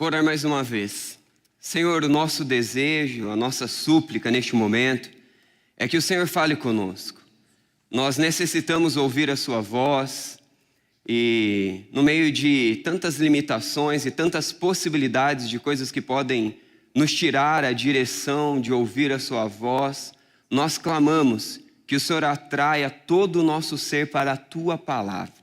Orar mais uma vez. Senhor, o nosso desejo, a nossa súplica neste momento é que o Senhor fale conosco. Nós necessitamos ouvir a sua voz e no meio de tantas limitações e tantas possibilidades de coisas que podem nos tirar a direção de ouvir a sua voz, nós clamamos que o Senhor atraia todo o nosso ser para a tua palavra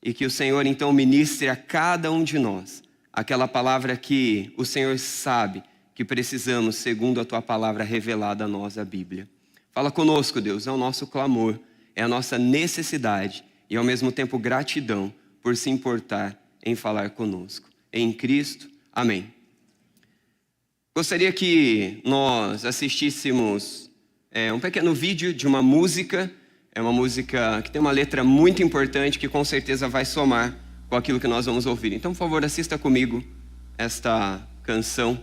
e que o Senhor então ministre a cada um de nós aquela palavra que o Senhor sabe que precisamos segundo a tua palavra revelada a nós, a Bíblia. Fala conosco, Deus, é o nosso clamor, é a nossa necessidade e ao mesmo tempo gratidão por se importar em falar conosco. Em Cristo, amém. Gostaria que nós assistíssemos um pequeno vídeo de uma música. É uma música que tem uma letra muito importante que com certeza vai somar com aquilo que nós vamos ouvir. Então, por favor, assista comigo esta canção.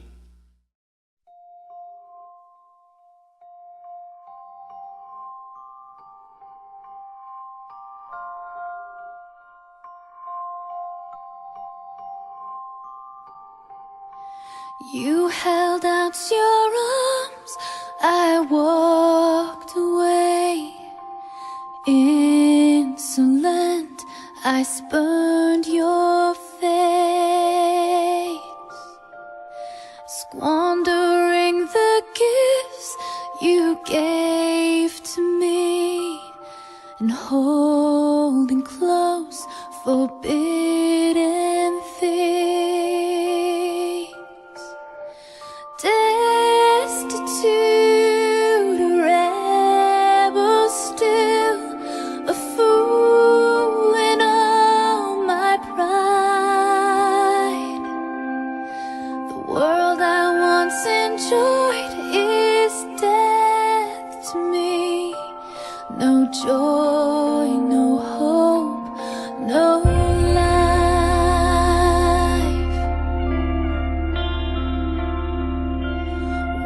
You held out your arms, I walked away. Insolent, I spurned your face, squandering the gifts you gave to me, and holding close forbidden things. Destitute, a rebel still, a fool in all my pride. The world I once enjoyed is death to me. No joy, no hope, no life.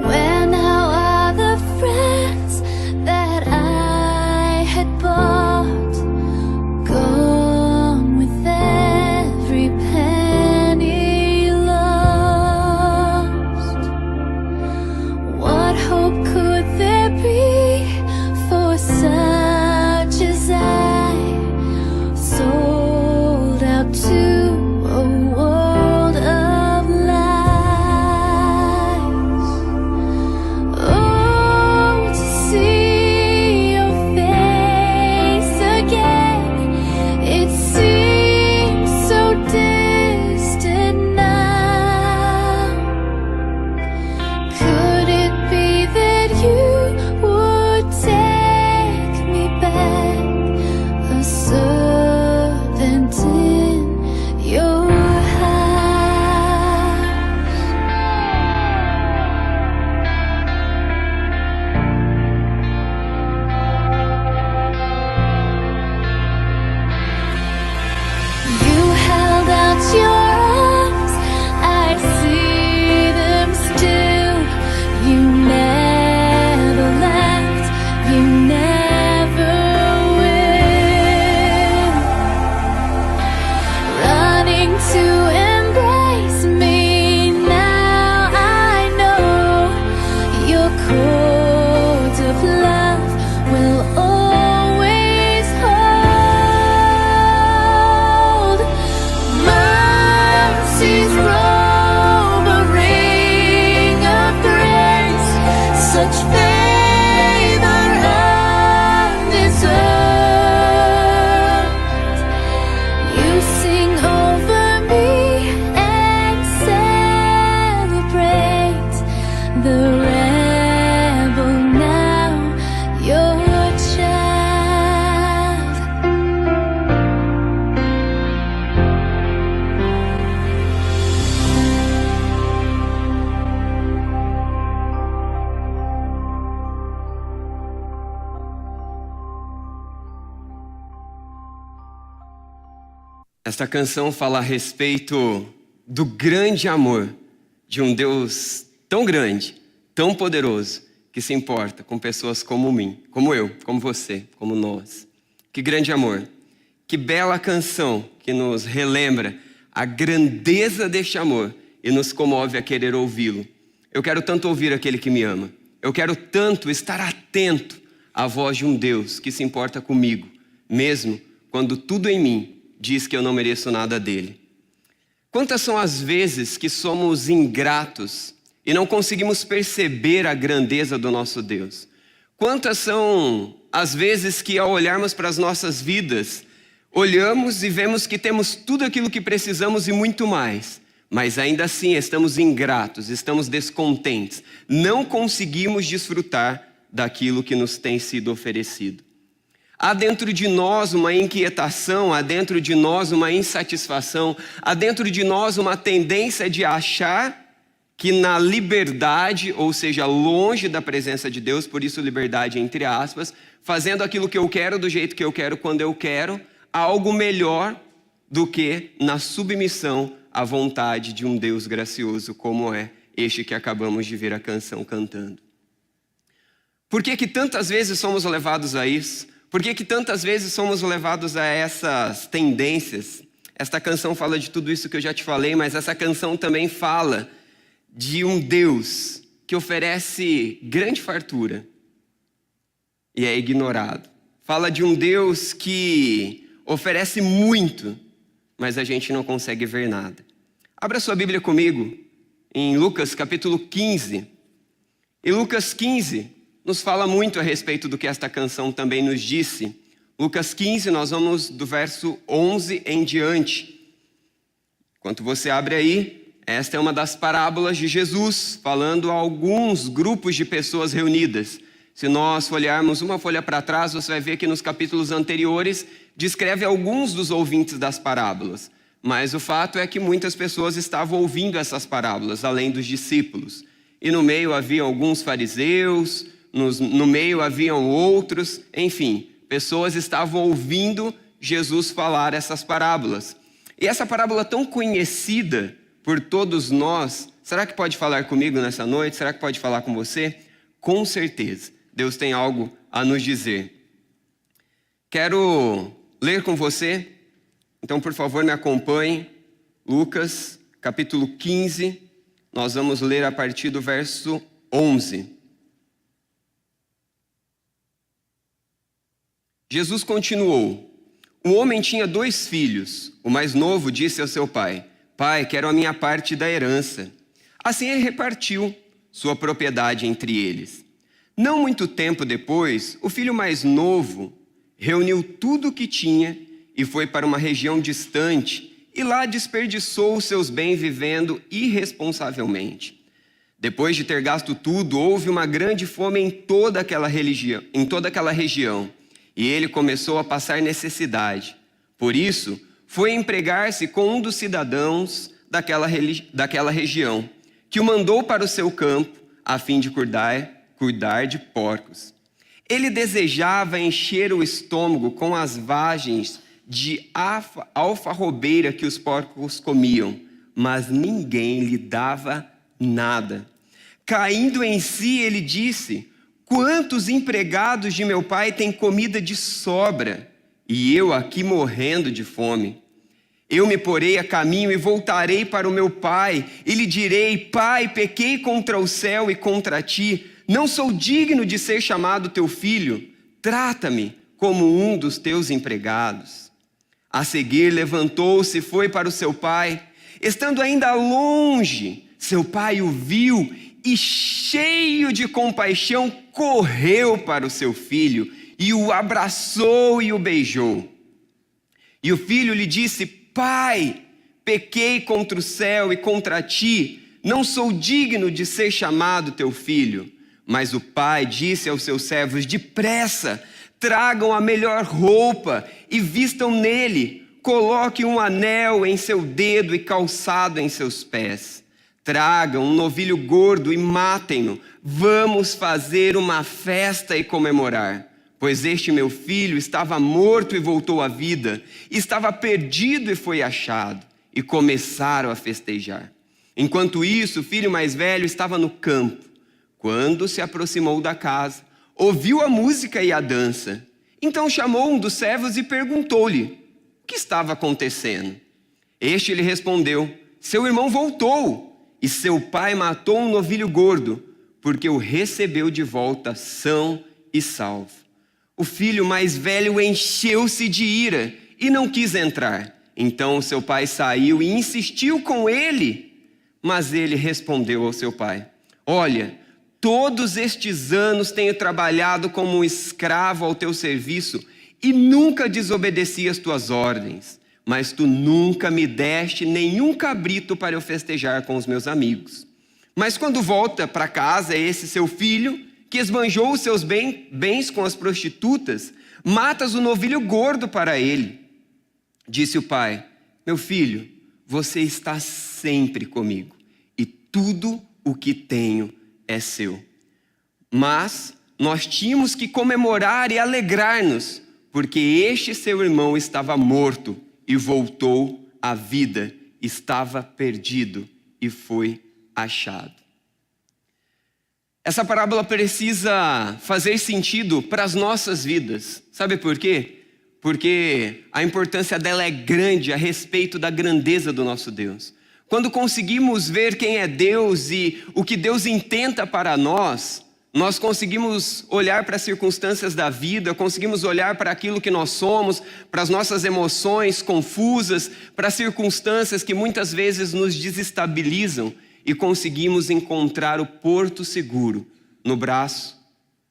Where now are the friends that I had bought? Gone with every penny lost. What hope could there be for such as I, sold out to a world of lies? Oh, to see your face again, it seems so distant now. Could it be that you would take me back, a servant in your house? You held out your arms, I see them still. You never left, you never will. Running to embrace me, now I know your cords of love will always hold. Mercy's robe, a ring of grace, such favor undeserved. You sing over me and celebrate the rebel now, your child. Esta canção fala a respeito do grande amor de um Deus tão grande, tão poderoso, que se importa com pessoas como mim, como eu, como você, como nós. Que grande amor, que bela canção que nos relembra a grandeza deste amor e nos comove a querer ouvi-lo. Eu quero tanto ouvir aquele que me ama. Eu quero tanto estar atento à voz de um Deus que se importa comigo, mesmo quando tudo em mim diz que eu não mereço nada dele. Quantas são as vezes que somos ingratos e não conseguimos perceber a grandeza do nosso Deus? Quantas são as vezes que, ao olharmos para as nossas vidas, olhamos e vemos que temos tudo aquilo que precisamos e muito mais, mas ainda assim estamos ingratos, estamos descontentes, não conseguimos desfrutar daquilo que nos tem sido oferecido. Há dentro de nós uma inquietação, há dentro de nós uma insatisfação, há dentro de nós uma tendência de achar que na liberdade, ou seja, longe da presença de Deus, por isso liberdade entre aspas, fazendo aquilo que eu quero do jeito que eu quero, quando eu quero, há algo melhor do que na submissão à vontade de um Deus gracioso, como é este que acabamos de ver a canção cantando. Por que tantas vezes somos levados a isso? Por que tantas vezes somos levados a essas tendências? Esta canção fala de tudo isso que eu já te falei, mas essa canção também fala de um Deus que oferece grande fartura e é ignorado. Fala de um Deus que oferece muito, mas a gente não consegue ver nada. Abra sua Bíblia comigo em Lucas capítulo 15. E Lucas 15 nos fala muito a respeito do que esta canção também nos disse. Lucas 15, nós vamos do verso 11 em diante. Enquanto você abre aí, esta é uma das parábolas de Jesus, falando a alguns grupos de pessoas reunidas. Se nós folhearmos uma folha para trás, você vai ver que nos capítulos anteriores descreve alguns dos ouvintes das parábolas. Mas o fato é que muitas pessoas estavam ouvindo essas parábolas, além dos discípulos. E no meio havia alguns fariseus, no meio haviam outros, enfim, pessoas estavam ouvindo Jesus falar essas parábolas. E essa parábola tão conhecida por todos nós, será que pode falar comigo nessa noite? Será que pode falar com você? Com certeza, Deus tem algo a nos dizer. Quero ler com você, então por favor me acompanhe, Lucas capítulo 15, nós vamos ler a partir do verso 11. Jesus continuou: um homem tinha 2 filhos. O mais novo disse ao seu pai: Pai, quero a minha parte da herança. Assim ele repartiu sua propriedade entre eles. Não muito tempo depois, o filho mais novo reuniu tudo o que tinha e foi para uma região distante e lá desperdiçou os seus bens vivendo irresponsavelmente. Depois de ter gasto tudo, houve uma grande fome em toda aquela região. E ele começou a passar necessidade. Por isso, foi empregar-se com um dos cidadãos daquela região, que o mandou para o seu campo, a fim de cuidar de porcos. Ele desejava encher o estômago com as vagens de alfarrobeira que os porcos comiam, mas ninguém lhe dava nada. Caindo em si, ele disse: quantos empregados de meu pai têm comida de sobra, e eu aqui morrendo de fome? Eu me porei a caminho e voltarei para o meu pai, e lhe direi: Pai, pequei contra o céu e contra ti, não sou digno de ser chamado teu filho, trata-me como um dos teus empregados. A seguir levantou-se e foi para o seu pai. Estando ainda longe, seu pai o viu e, cheio de compaixão, correu para o seu filho e o abraçou e o beijou. E o filho lhe disse: Pai, pequei contra o céu e contra ti, não sou digno de ser chamado teu filho. Mas o pai disse aos seus servos: depressa, tragam a melhor roupa e vistam nele, coloquem um anel em seu dedo e calçado em seus pés. Tragam um novilho gordo e matem-no. Vamos fazer uma festa e comemorar. Pois este meu filho estava morto e voltou à vida, estava perdido e foi achado. E começaram a festejar. Enquanto isso, o filho mais velho estava no campo. Quando se aproximou da casa, ouviu a música e a dança. Então chamou um dos servos e perguntou-lhe o que estava acontecendo. Este lhe respondeu: seu irmão voltou, e seu pai matou um novilho gordo, porque o recebeu de volta são e salvo. O filho mais velho encheu-se de ira e não quis entrar. Então seu pai saiu e insistiu com ele, mas ele respondeu ao seu pai: olha, todos estes anos tenho trabalhado como um escravo ao teu serviço e nunca desobedeci às tuas ordens, mas tu nunca me deste nenhum cabrito para eu festejar com os meus amigos. Mas quando volta para casa esse seu filho, que esbanjou os seus bens com as prostitutas, matas o novilho gordo para ele. Disse o pai: meu filho, você está sempre comigo, e tudo o que tenho é seu. Mas nós tínhamos que comemorar e alegrar-nos, porque este seu irmão estava morto e voltou à vida, estava perdido e foi achado. Essa parábola precisa fazer sentido para as nossas vidas. Sabe por quê? Porque a importância dela é grande a respeito da grandeza do nosso Deus. Quando conseguimos ver quem é Deus e o que Deus intenta para nós conseguimos olhar para as circunstâncias da vida, conseguimos olhar para aquilo que nós somos, para as nossas emoções confusas, para as circunstâncias que muitas vezes nos desestabilizam, e conseguimos encontrar o porto seguro no braço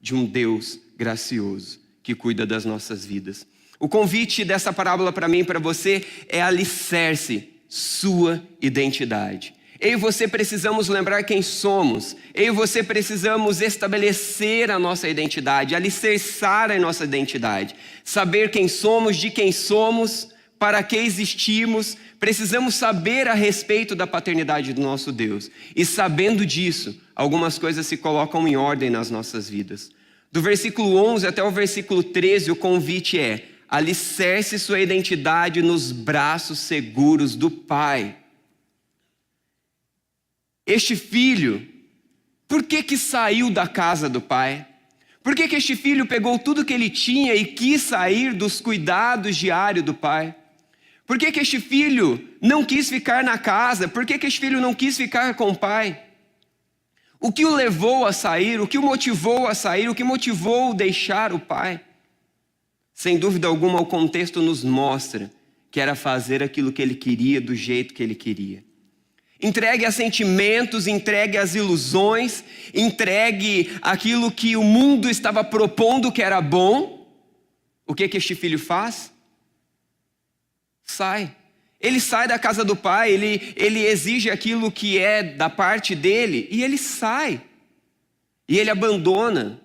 de um Deus gracioso que cuida das nossas vidas. O convite dessa parábola para mim e para você é alicerce sua identidade. Eu e você precisamos lembrar quem somos. Eu e você precisamos estabelecer a nossa identidade, alicerçar a nossa identidade. Saber quem somos, de quem somos, para que existimos. Precisamos saber a respeito da paternidade do nosso Deus. E sabendo disso, algumas coisas se colocam em ordem nas nossas vidas. Do versículo 11 até o versículo 13, o convite é: alicerce sua identidade nos braços seguros do Pai. Este filho, por que saiu da casa do pai? Por que este filho pegou tudo que ele tinha e quis sair dos cuidados diários do pai? Por que este filho não quis ficar na casa? Por que este filho não quis ficar com o pai? O que o levou a sair? O que o motivou a sair? O que motivou deixar o pai? Sem dúvida alguma, o contexto nos mostra que era fazer aquilo que ele queria, do jeito que ele queria. Entregue a sentimentos, entregue às ilusões, entregue aquilo que o mundo estava propondo que era bom. O que este filho faz? Sai. Ele sai da casa do pai, ele exige aquilo que é da parte dele e ele sai. E ele abandona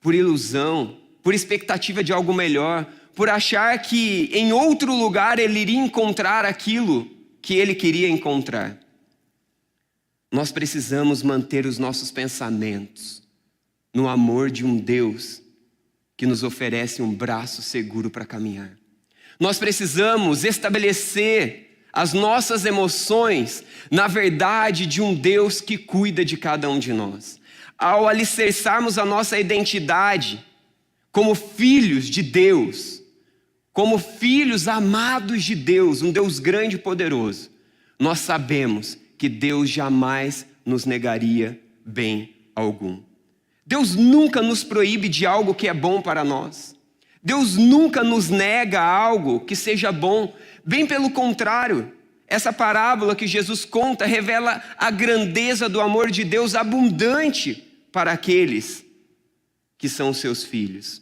por ilusão, por expectativa de algo melhor, por achar que em outro lugar ele iria encontrar aquilo que ele queria encontrar. Nós precisamos manter os nossos pensamentos no amor de um Deus que nos oferece um braço seguro para caminhar. Nós precisamos estabelecer as nossas emoções na verdade de um Deus que cuida de cada um de nós. Ao alicerçarmos a nossa identidade como filhos de Deus, como filhos amados de Deus, um Deus grande e poderoso, nós sabemos que Deus jamais nos negaria bem algum. Deus nunca nos proíbe de algo que é bom para nós. Deus nunca nos nega algo que seja bom. Bem pelo contrário, essa parábola que Jesus conta revela a grandeza do amor de Deus abundante para aqueles que são seus filhos.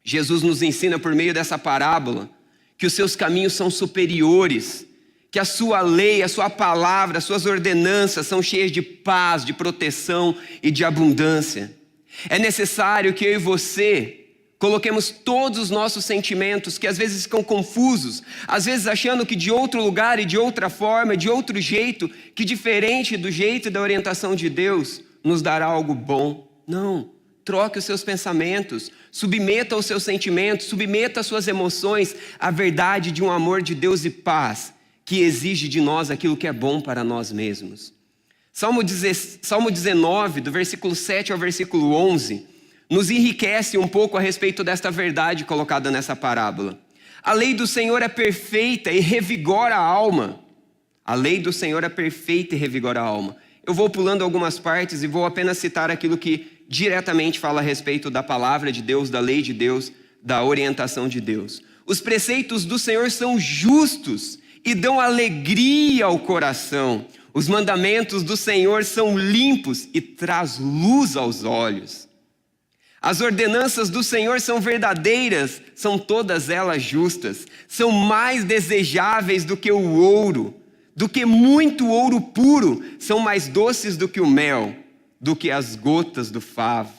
Jesus nos ensina por meio dessa parábola que os seus caminhos são superiores, que a sua lei, a sua palavra, as suas ordenanças são cheias de paz, de proteção e de abundância. É necessário que eu e você coloquemos todos os nossos sentimentos, que às vezes ficam confusos, às vezes achando que de outro lugar e de outra forma, de outro jeito, que diferente do jeito e da orientação de Deus, nos dará algo bom. Não, troque os seus pensamentos, submeta os seus sentimentos, submeta as suas emoções à verdade de um amor de Deus e paz, que exige de nós aquilo que é bom para nós mesmos. Salmo 19, do versículo 7 ao versículo 11, nos enriquece um pouco a respeito desta verdade colocada nessa parábola. A lei do Senhor é perfeita e revigora a alma. A lei do Senhor é perfeita e revigora a alma. Eu vou pulando algumas partes e vou apenas citar aquilo que diretamente fala a respeito da palavra de Deus, da lei de Deus, da orientação de Deus. Os preceitos do Senhor são justos e dão alegria ao coração. Os mandamentos do Senhor são limpos e traz luz aos olhos. As ordenanças do Senhor são verdadeiras, são todas elas justas. São mais desejáveis do que o ouro, do que muito ouro puro. São mais doces do que o mel, do que as gotas do favo.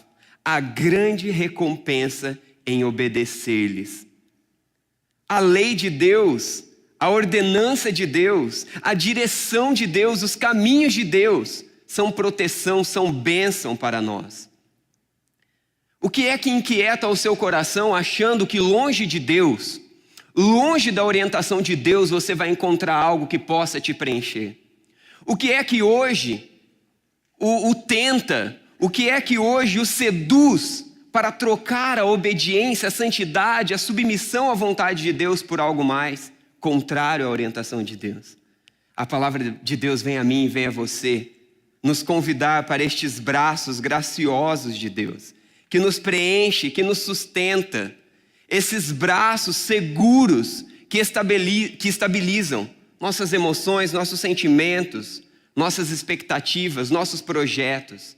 Há grande recompensa em obedecer-lhes. A lei de Deus, a ordenança de Deus, a direção de Deus, os caminhos de Deus são proteção, são bênção para nós. O que é que inquieta o seu coração achando que longe de Deus, longe da orientação de Deus, você vai encontrar algo que possa te preencher? O que é que hoje o tenta, o que é que hoje o seduz para trocar a obediência, a santidade, a submissão à vontade de Deus por algo mais contrário à orientação de Deus? A palavra de Deus vem a mim e vem a você nos convidar para estes braços graciosos de Deus, que nos preenche, que nos sustenta, esses braços seguros que estabilizam nossas emoções, nossos sentimentos, nossas expectativas, nossos projetos.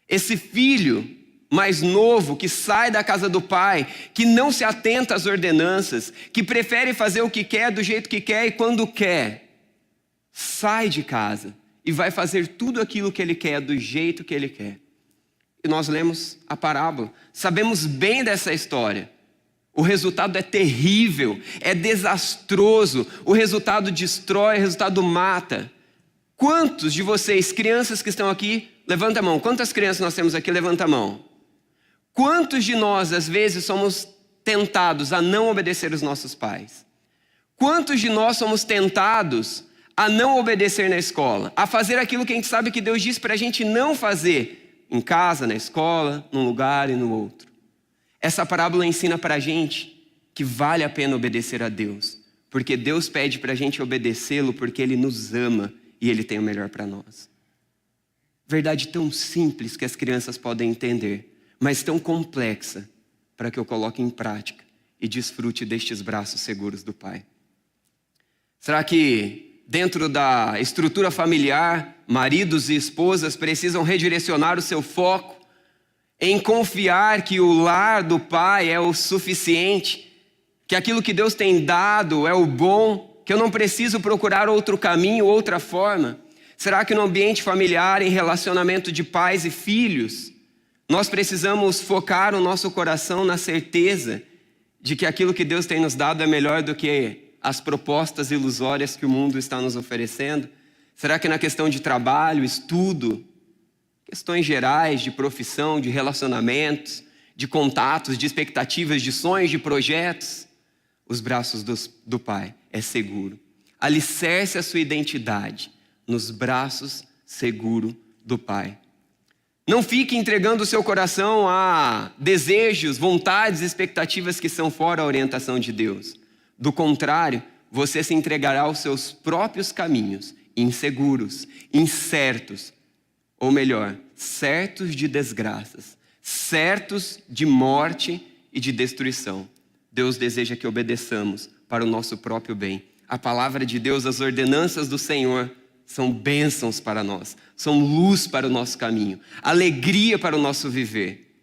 Esse filho mais novo que sai da casa do pai, que não se atenta às ordenanças, que prefere fazer o que quer, do jeito que quer e quando quer, sai de casa e vai fazer tudo aquilo que ele quer, do jeito que ele quer. E nós lemos a parábola, sabemos bem dessa história. O resultado é terrível, é desastroso, o resultado destrói, o resultado mata. Quantos de vocês, crianças que estão aqui, levanta a mão. Quantas crianças nós temos aqui? Levanta a mão. Quantos de nós, às vezes, somos tentados a não obedecer os nossos pais? Quantos de nós somos tentados a não obedecer na escola? A fazer aquilo que a gente sabe que Deus diz para a gente não fazer? Em casa, na escola, num lugar e no outro. Essa parábola ensina para a gente que vale a pena obedecer a Deus, porque Deus pede para a gente obedecê-lo porque Ele nos ama e Ele tem o melhor para nós. Verdade tão simples que as crianças podem entender, mas tão complexa para que eu coloque em prática e desfrute destes braços seguros do Pai. Será que dentro da estrutura familiar, maridos e esposas precisam redirecionar o seu foco em confiar que o lar do pai é o suficiente, que aquilo que Deus tem dado é o bom, que eu não preciso procurar outro caminho, outra forma? Será que no ambiente familiar, em relacionamento de pais e filhos, nós precisamos focar o nosso coração na certeza de que aquilo que Deus tem nos dado é melhor do que as propostas ilusórias que o mundo está nos oferecendo? Será que na questão de trabalho, estudo, questões gerais de profissão, de relacionamentos, de contatos, de expectativas, de sonhos, de projetos, os braços do Pai é seguro? Alicerce a sua identidade nos braços seguros do Pai. Não fique entregando o seu coração a desejos, vontades, expectativas que são fora a orientação de Deus. Do contrário, você se entregará aos seus próprios caminhos, inseguros, incertos, ou melhor, certos de desgraças, certos de morte e de destruição. Deus deseja que obedeçamos para o nosso próprio bem. A palavra de Deus, as ordenanças do Senhor são bênçãos para nós, são luz para o nosso caminho, alegria para o nosso viver.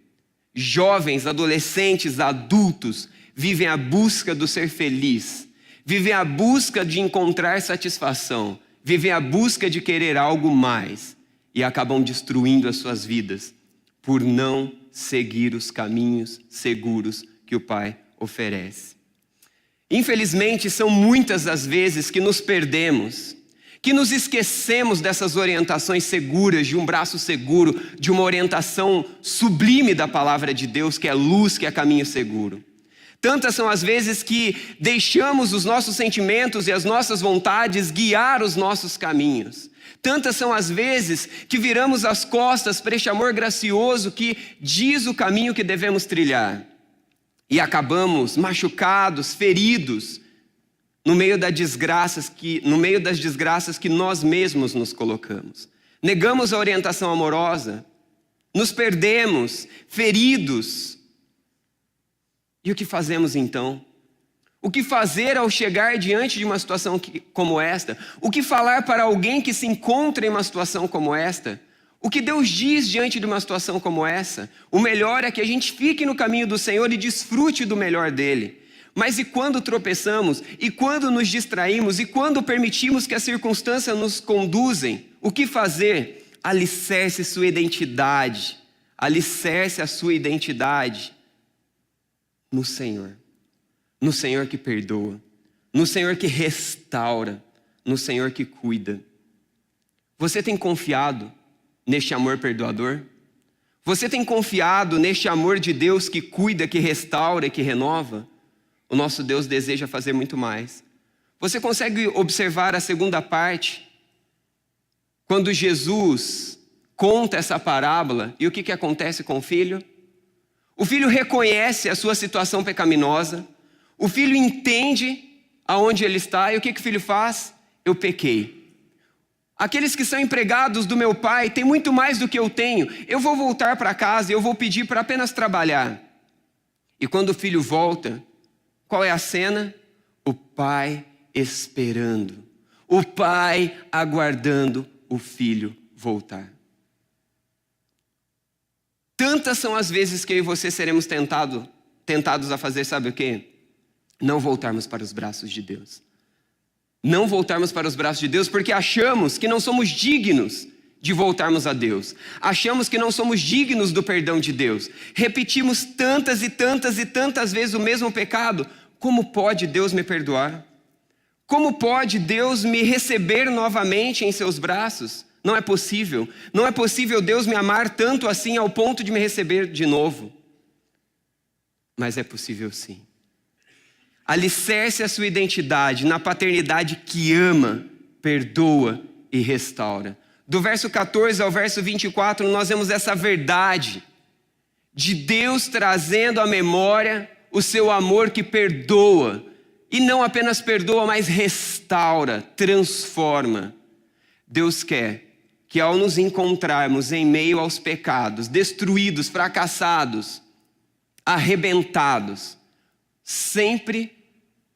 Jovens, adolescentes, adultos vivem a busca do ser feliz, vivem a busca de encontrar satisfação, vivem a busca de querer algo mais e acabam destruindo as suas vidas por não seguir os caminhos seguros que o Pai oferece. Infelizmente, são muitas as vezes que nos perdemos, que nos esquecemos dessas orientações seguras, de um braço seguro, de uma orientação sublime da palavra de Deus, que é luz, que é caminho seguro. Tantas são as vezes que deixamos os nossos sentimentos e as nossas vontades guiar os nossos caminhos. Tantas são as vezes que viramos as costas para este amor gracioso que diz o caminho que devemos trilhar. E acabamos machucados, feridos, no meio das desgraças que nós mesmos nos colocamos. Negamos a orientação amorosa, nos perdemos, feridos. E o que fazemos então? O que fazer ao chegar diante de uma situação como esta? O que falar para alguém que se encontra em uma situação como esta? O que Deus diz diante de uma situação como essa? O melhor é que a gente fique no caminho do Senhor e desfrute do melhor dele. Mas e quando tropeçamos? E quando nos distraímos? E quando permitimos que as circunstâncias nos conduzem? O que fazer? Alicerce sua identidade. Alicerce a sua identidade no Senhor. No Senhor que perdoa. No Senhor que restaura. No Senhor que cuida. Você tem confiado neste amor perdoador? Você tem confiado neste amor de Deus que cuida, que restaura e que renova? O nosso Deus deseja fazer muito mais. Você consegue observar a segunda parte? Quando Jesus conta essa parábola, e o que acontece com o filho? O filho reconhece a sua situação pecaminosa, o filho entende aonde ele está, e o que o filho faz? Eu pequei. Aqueles que são empregados do meu pai têm muito mais do que eu tenho, eu vou voltar para casa e eu vou pedir para apenas trabalhar. E quando o filho volta, qual é a cena? O pai esperando, o pai aguardando o filho voltar. Tantas são as vezes que eu e você seremos tentados a fazer, sabe o quê? Não voltarmos para os braços de Deus. Não voltarmos para os braços de Deus porque achamos que não somos dignos de voltarmos a Deus. Achamos que não somos dignos do perdão de Deus. Repetimos tantas e tantas e tantas vezes o mesmo pecado. Como pode Deus me perdoar? Como pode Deus me receber novamente em seus braços? Não é possível. Não é possível Deus me amar tanto assim ao ponto de me receber de novo. Mas é possível sim. Alicerce a sua identidade na paternidade que ama, perdoa e restaura. Do verso 14 ao verso 24, nós vemos essa verdade de Deus trazendo à memória o seu amor que perdoa. E não apenas perdoa, mas restaura, transforma. Deus quer que ao nos encontrarmos em meio aos pecados, destruídos, fracassados, arrebentados, sempre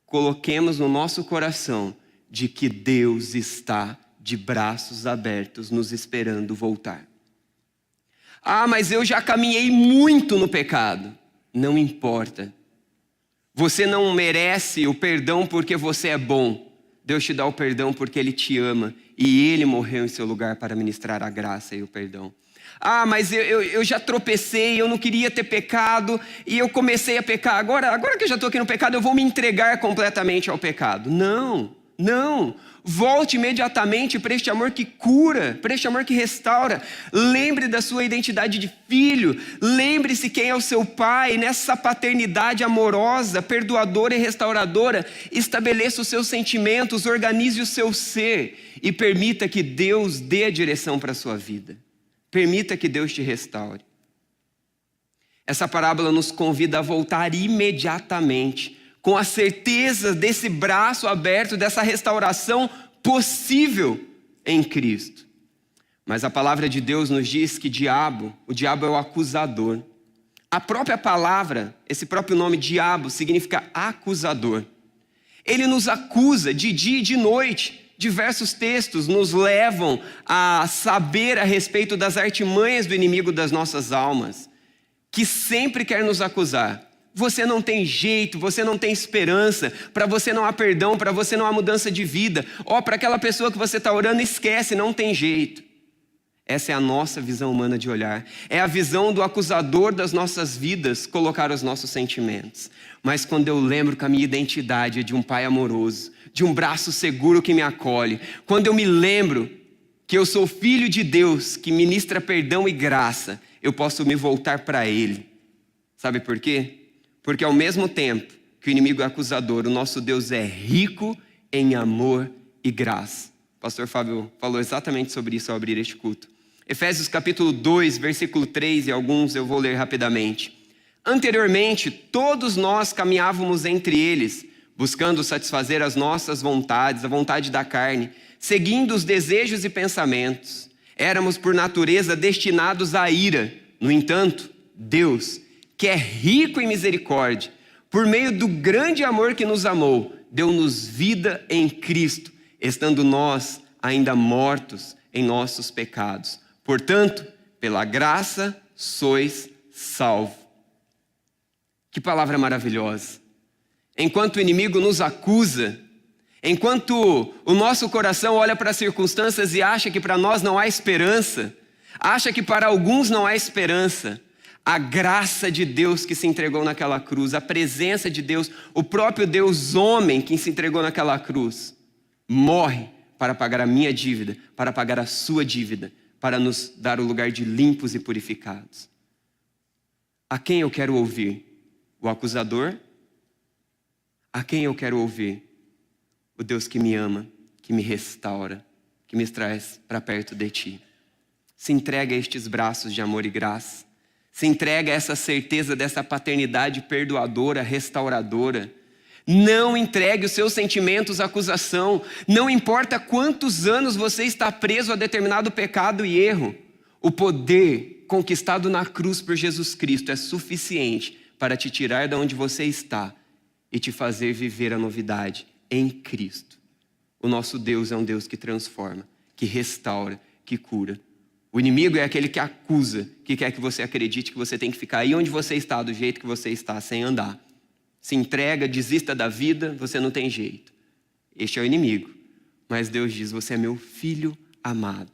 coloquemos no nosso coração de que Deus está de braços abertos nos esperando voltar. Ah, mas eu já caminhei muito no pecado. Não importa. Você não merece o perdão porque você é bom. Deus te dá o perdão porque Ele te ama e Ele morreu em seu lugar para ministrar a graça e o perdão. Ah, mas eu já tropecei, eu não queria ter pecado e eu comecei a pecar. Agora que eu já estou aqui no pecado, eu vou me entregar completamente ao pecado. Não. Volte imediatamente para este amor que cura, para este amor que restaura. Lembre da sua identidade de filho. Lembre-se quem é o seu pai. Nessa paternidade amorosa, perdoadora e restauradora, estabeleça os seus sentimentos, organize o seu ser e permita que Deus dê a direção para a sua vida. Permita que Deus te restaure. Essa parábola nos convida a voltar imediatamente, com a certeza desse braço aberto, dessa restauração possível em Cristo. Mas a palavra de Deus nos diz que o diabo é o acusador. A própria palavra, esse próprio nome diabo, significa acusador. Ele nos acusa de dia e de noite. Diversos textos nos levam a saber a respeito das artimanhas do inimigo das nossas almas, que sempre quer nos acusar. Você não tem jeito, você não tem esperança, para você não há perdão, para você não há mudança de vida. Para aquela pessoa que você está orando, esquece, não tem jeito. Essa é a nossa visão humana de olhar. É a visão do acusador das nossas vidas colocar os nossos sentimentos. Mas quando eu lembro que a minha identidade é de um pai amoroso, de um braço seguro que me acolhe, quando eu me lembro que eu sou filho de Deus, que ministra perdão e graça, eu posso me voltar para Ele. Sabe por quê? Porque ao mesmo tempo que o inimigo é acusador, o nosso Deus é rico em amor e graça. O pastor Fábio falou exatamente sobre isso ao abrir este culto. Efésios capítulo 2, versículo 3 e alguns eu vou ler rapidamente. Anteriormente, todos nós caminhávamos entre eles, buscando satisfazer as nossas vontades, a vontade da carne, seguindo os desejos e pensamentos. Éramos, por natureza, destinados à ira. No entanto, Deus, que é rico em misericórdia, por meio do grande amor que nos amou, deu-nos vida em Cristo, estando nós ainda mortos em nossos pecados. Portanto, pela graça sois salvos. Que palavra maravilhosa! Enquanto o inimigo nos acusa, enquanto o nosso coração olha para as circunstâncias e acha que para nós não há esperança, acha que para alguns não há esperança, a graça de Deus que se entregou naquela cruz, a presença de Deus, o próprio Deus homem que se entregou naquela cruz, morre para pagar a minha dívida, para pagar a sua dívida, para nos dar o lugar de limpos e purificados. A quem eu quero ouvir? O acusador? A quem eu quero ouvir? O Deus que me ama, que me restaura, que me traz para perto de ti. Se entrega a estes braços de amor e graça. Se entrega a essa certeza dessa paternidade perdoadora, restauradora. Não entregue os seus sentimentos à acusação. Não importa quantos anos você está preso a determinado pecado e erro. O poder conquistado na cruz por Jesus Cristo é suficiente para te tirar de onde você está e te fazer viver a novidade em Cristo. O nosso Deus é um Deus que transforma, que restaura, que cura. O inimigo é aquele que acusa, que quer que você acredite que você tem que ficar aí onde você está, do jeito que você está, sem andar. Se entrega, desista da vida, você não tem jeito. Este é o inimigo. Mas Deus diz, você é meu filho amado.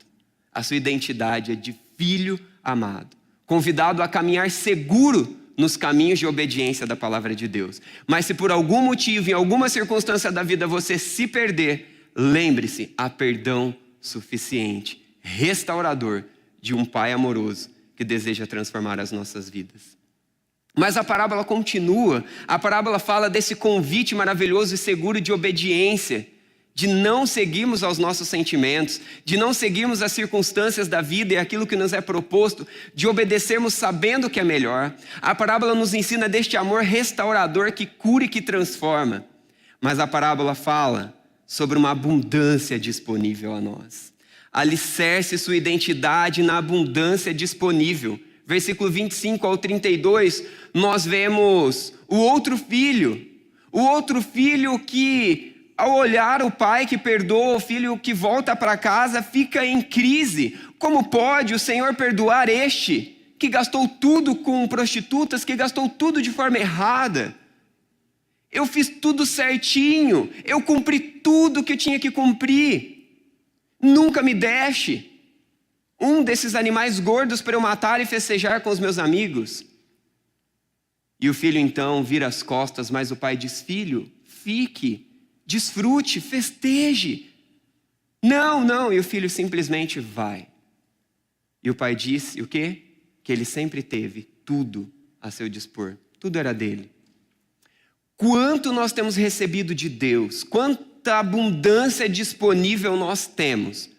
A sua identidade é de filho amado. Convidado a caminhar seguro nos caminhos de obediência da palavra de Deus. Mas se por algum motivo, em alguma circunstância da vida você se perder, lembre-se, há perdão suficiente, restaurador, de um Pai amoroso que deseja transformar as nossas vidas. Mas a parábola continua, a parábola fala desse convite maravilhoso e seguro de obediência, de não seguirmos aos nossos sentimentos, de não seguirmos as circunstâncias da vida e aquilo que nos é proposto, de obedecermos sabendo que é melhor. A parábola nos ensina deste amor restaurador que cura e que transforma. Mas a parábola fala sobre uma abundância disponível a nós. Alicerce sua identidade na abundância disponível. Versículo 25 ao 32, nós vemos o outro filho que, ao olhar o pai que perdoa, o filho que volta para casa, fica em crise. Como pode o Senhor perdoar este, que gastou tudo com prostitutas, que gastou tudo de forma errada? Eu fiz tudo certinho, eu cumpri tudo que eu tinha que cumprir. Nunca me deixe um desses animais gordos para eu matar e festejar com os meus amigos. E o filho então vira as costas, mas o pai diz, filho, fique, desfrute, festeje. Não, e o filho simplesmente vai. E o pai disse o quê? Que ele sempre teve tudo a seu dispor, tudo era dele. Quanto nós temos recebido de Deus, quanta abundância disponível nós temos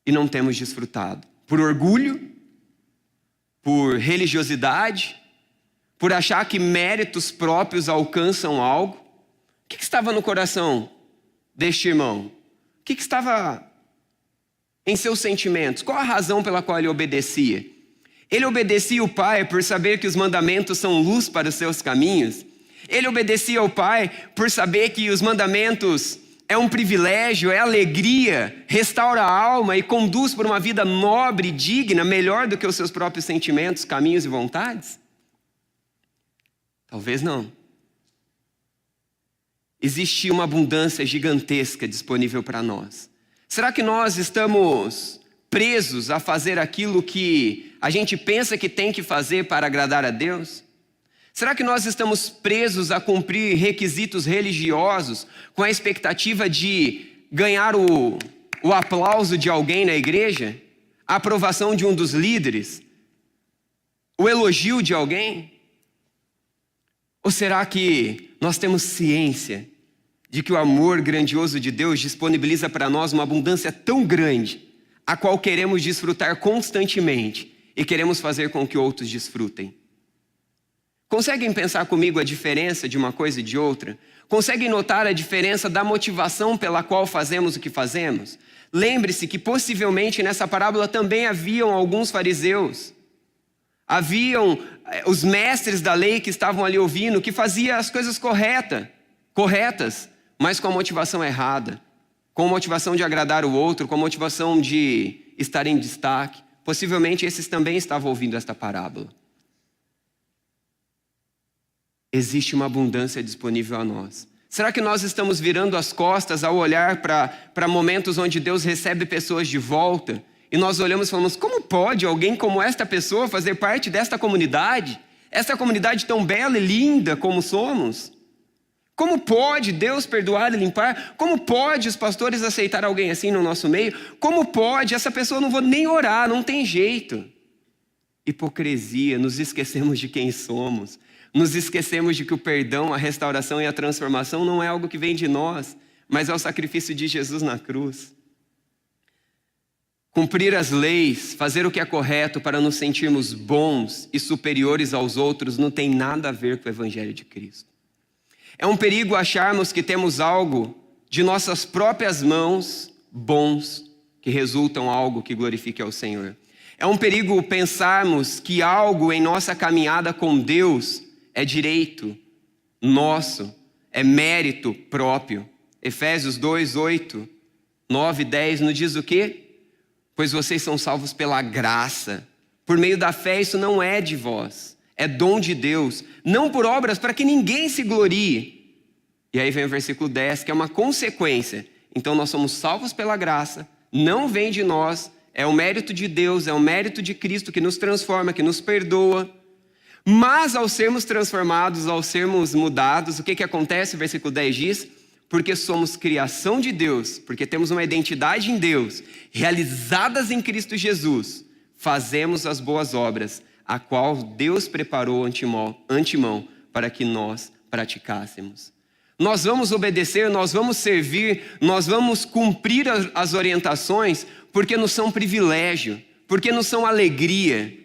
e não temos desfrutado. Por orgulho, por religiosidade, por achar que méritos próprios alcançam algo. O que estava no coração deste irmão? O que estava em seus sentimentos? Qual a razão pela qual ele obedecia? Ele obedecia o pai por saber que os mandamentos são luz para os seus caminhos. Ele obedecia ao pai por saber que os mandamentos é um privilégio, é alegria, restaura a alma e conduz por uma vida nobre e digna, melhor do que os seus próprios sentimentos, caminhos e vontades? Talvez não. Existe uma abundância gigantesca disponível para nós. Será que nós estamos presos a fazer aquilo que a gente pensa que tem que fazer para agradar a Deus? Será que nós estamos presos a cumprir requisitos religiosos com a expectativa de ganhar o aplauso de alguém na igreja? A aprovação de um dos líderes? O elogio de alguém? Ou será que nós temos ciência de que o amor grandioso de Deus disponibiliza para nós uma abundância tão grande, a qual queremos desfrutar constantemente e queremos fazer com que outros desfrutem? Conseguem pensar comigo a diferença de uma coisa e de outra? Conseguem notar a diferença da motivação pela qual fazemos o que fazemos? Lembre-se que possivelmente nessa parábola também haviam alguns fariseus. Haviam os mestres da lei que estavam ali ouvindo, que faziam as coisas corretas, mas com a motivação errada. Com a motivação de agradar o outro, com a motivação de estar em destaque. Possivelmente esses também estavam ouvindo esta parábola. Existe uma abundância disponível a nós. Será que nós estamos virando as costas ao olhar para momentos onde Deus recebe pessoas de volta e nós olhamos e falamos, como pode alguém como esta pessoa fazer parte desta comunidade? Esta comunidade tão bela e linda como somos? Como pode Deus perdoar e limpar? Como pode os pastores aceitar alguém assim no nosso meio? Como pode? Essa pessoa não vou nem orar, não tem jeito. Hipocrisia, nos esquecemos de quem somos. Nos esquecemos de que o perdão, a restauração e a transformação não é algo que vem de nós, mas é o sacrifício de Jesus na cruz. Cumprir as leis, fazer o que é correto para nos sentirmos bons e superiores aos outros não tem nada a ver com o Evangelho de Cristo. É um perigo acharmos que temos algo de nossas próprias mãos bons que resultam algo que glorifique ao Senhor. É um perigo pensarmos que algo em nossa caminhada com Deus é direito nosso, é mérito próprio. Efésios 2, 8, 9, 10 nos diz o quê? Pois vocês são salvos pela graça. Por meio da fé, isso não é de vós. É dom de Deus. Não por obras, para que ninguém se glorie. E aí vem o versículo 10, que é uma consequência. Então nós somos salvos pela graça. Não vem de nós. É o mérito de Deus, é o mérito de Cristo que nos transforma, que nos perdoa. Mas ao sermos transformados, ao sermos mudados, o que acontece? O versículo 10 diz, porque somos criação de Deus, porque temos uma identidade em Deus, realizadas em Cristo Jesus, fazemos as boas obras, a qual Deus preparou antemão para que nós praticássemos. Nós vamos obedecer, nós vamos servir, nós vamos cumprir as orientações, porque nos são privilégio, porque nos são alegria,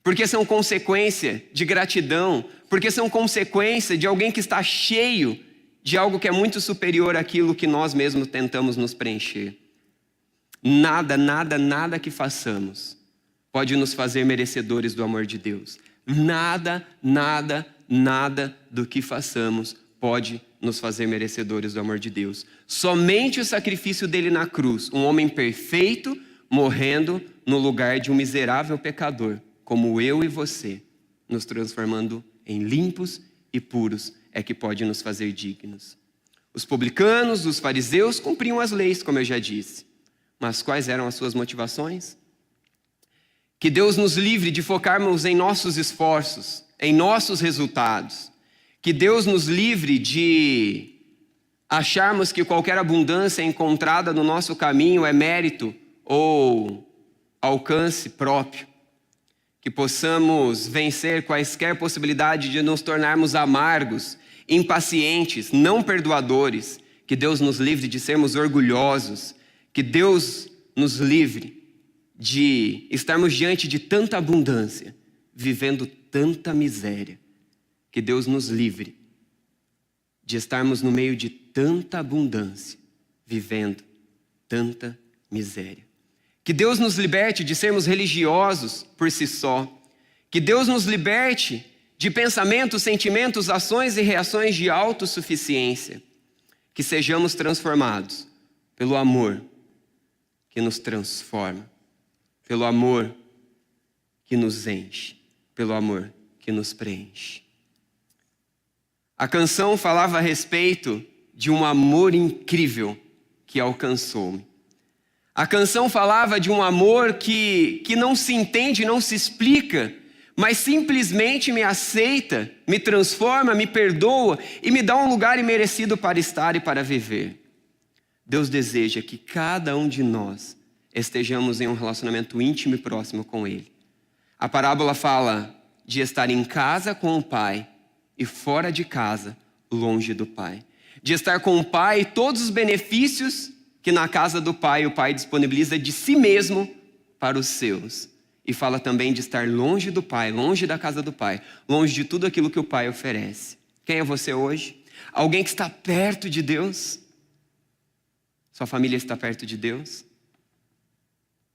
porque são consequência de gratidão, porque são consequência de alguém que está cheio de algo que é muito superior àquilo que nós mesmos tentamos nos preencher. Nada que façamos pode nos fazer merecedores do amor de Deus. Nada do que façamos pode nos fazer merecedores do amor de Deus. Somente o sacrifício dele na cruz, um homem perfeito morrendo no lugar de um miserável pecador, como eu e você, nos transformando em limpos e puros, é que pode nos fazer dignos. Os publicanos, os fariseus cumpriam as leis, como eu já disse. Mas quais eram as suas motivações? Que Deus nos livre de focarmos em nossos esforços, em nossos resultados. Que Deus nos livre de acharmos que qualquer abundância encontrada no nosso caminho é mérito ou alcance próprio. Que possamos vencer quaisquer possibilidade de nos tornarmos amargos, impacientes, não perdoadores. Que Deus nos livre de sermos orgulhosos. Que Deus nos livre de estarmos diante de tanta abundância, vivendo tanta miséria. Que Deus nos livre de estarmos no meio de tanta abundância, vivendo tanta miséria. Que Deus nos liberte de sermos religiosos por si só. Que Deus nos liberte de pensamentos, sentimentos, ações e reações de autossuficiência. Que sejamos transformados pelo amor que nos transforma, pelo amor que nos enche, pelo amor que nos preenche. A canção falava a respeito de um amor incrível que alcançou-me. A canção falava de um amor que não se entende, não se explica, mas simplesmente me aceita, me transforma, me perdoa e me dá um lugar imerecido para estar e para viver. Deus deseja que cada um de nós estejamos em um relacionamento íntimo e próximo com Ele. A parábola fala de estar em casa com o Pai e fora de casa, longe do Pai. De estar com o Pai e todos os benefícios que na casa do Pai o Pai disponibiliza de si mesmo para os seus. E fala também de estar longe do Pai, longe da casa do Pai, longe de tudo aquilo que o Pai oferece. Quem é você hoje? Alguém que está perto de Deus? Sua família está perto de Deus?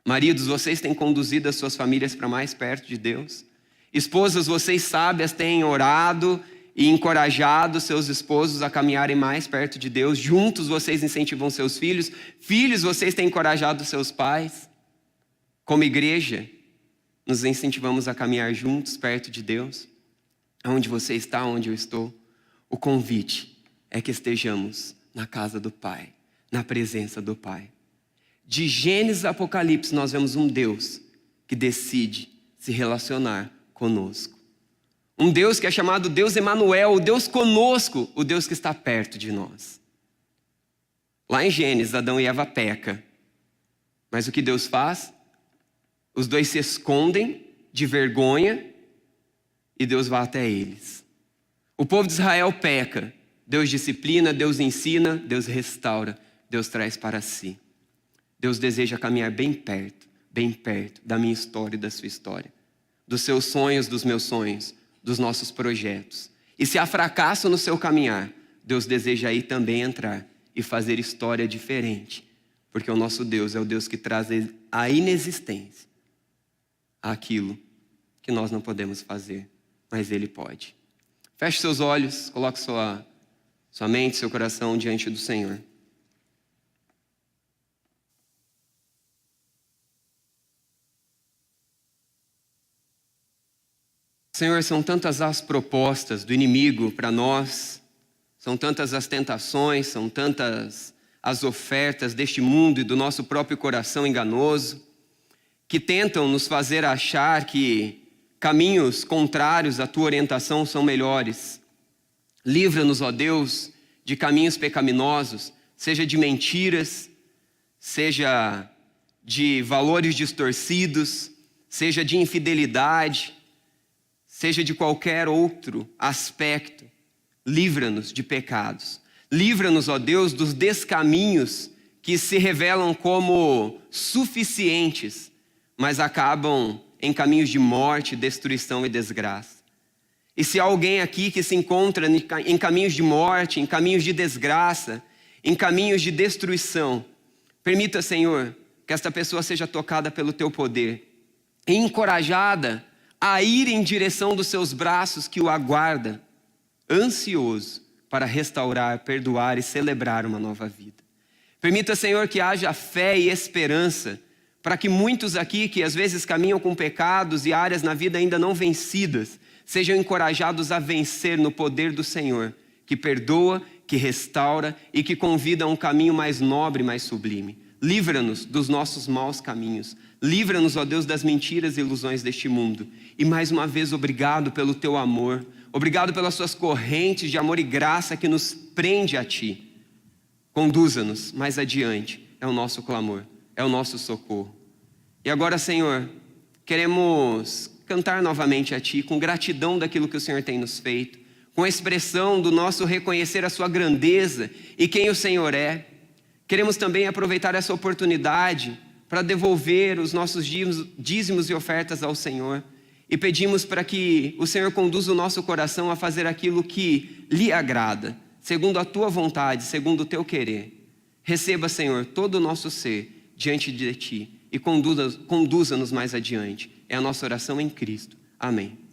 Maridos, vocês têm conduzido as suas famílias para mais perto de Deus? Esposas, vocês sábias têm orado e encorajado seus esposos a caminharem mais perto de Deus? Juntos vocês incentivam seus filhos? Filhos, vocês têm encorajado seus pais? Como igreja, nos incentivamos a caminhar juntos perto de Deus? Onde você está, onde eu estou? O convite é que estejamos na casa do Pai, na presença do Pai. De Gênesis a Apocalipse, nós vemos um Deus que decide se relacionar conosco. Um Deus que é chamado Deus Emanuel, o Deus conosco, o Deus que está perto de nós. Lá em Gênesis, Adão e Eva pecam. Mas o que Deus faz? Os dois se escondem de vergonha e Deus vai até eles. O povo de Israel peca. Deus disciplina, Deus ensina, Deus restaura, Deus traz para si. Deus deseja caminhar bem perto da minha história e da sua história. Dos seus sonhos, dos meus sonhos, dos nossos projetos. E se há fracasso no seu caminhar, Deus deseja aí também entrar e fazer história diferente. Porque o nosso Deus é o Deus que traz a inexistência aquilo que nós não podemos fazer, mas Ele pode. Feche seus olhos, coloque sua mente, seu coração diante do Senhor. Senhor, são tantas as propostas do inimigo para nós, são tantas as tentações, são tantas as ofertas deste mundo e do nosso próprio coração enganoso, que tentam nos fazer achar que caminhos contrários à tua orientação são melhores. Livra-nos, ó Deus, de caminhos pecaminosos, seja de mentiras, seja de valores distorcidos, seja de infidelidade, seja de qualquer outro aspecto. Livra-nos de pecados. Livra-nos, ó Deus, dos descaminhos que se revelam como suficientes, mas acabam em caminhos de morte, destruição e desgraça. E se há alguém aqui que se encontra em caminhos de morte, em caminhos de desgraça, em caminhos de destruição, permita, Senhor, que esta pessoa seja tocada pelo teu poder e encorajada a ir em direção dos seus braços que o aguarda, ansioso para restaurar, perdoar e celebrar uma nova vida. Permita, Senhor, que haja fé e esperança para que muitos aqui que às vezes caminham com pecados e áreas na vida ainda não vencidas, sejam encorajados a vencer no poder do Senhor, que perdoa, que restaura e que convida a um caminho mais nobre, mais sublime. Livra-nos dos nossos maus caminhos. Livra-nos, ó Deus, das mentiras e ilusões deste mundo. E mais uma vez, obrigado pelo teu amor. Obrigado pelas suas correntes de amor e graça que nos prende a ti. Conduza-nos mais adiante. É o nosso clamor. É o nosso socorro. E agora, Senhor, queremos cantar novamente a Ti, com gratidão daquilo que o Senhor tem nos feito, com a expressão do nosso reconhecer a Sua grandeza e quem o Senhor é. Queremos também aproveitar essa oportunidade para devolver os nossos dízimos e ofertas ao Senhor. E pedimos para que o Senhor conduza o nosso coração a fazer aquilo que lhe agrada, segundo a Tua vontade, segundo o Teu querer. Receba, Senhor, todo o nosso ser diante de Ti e conduza-nos mais adiante. É a nossa oração em Cristo. Amém.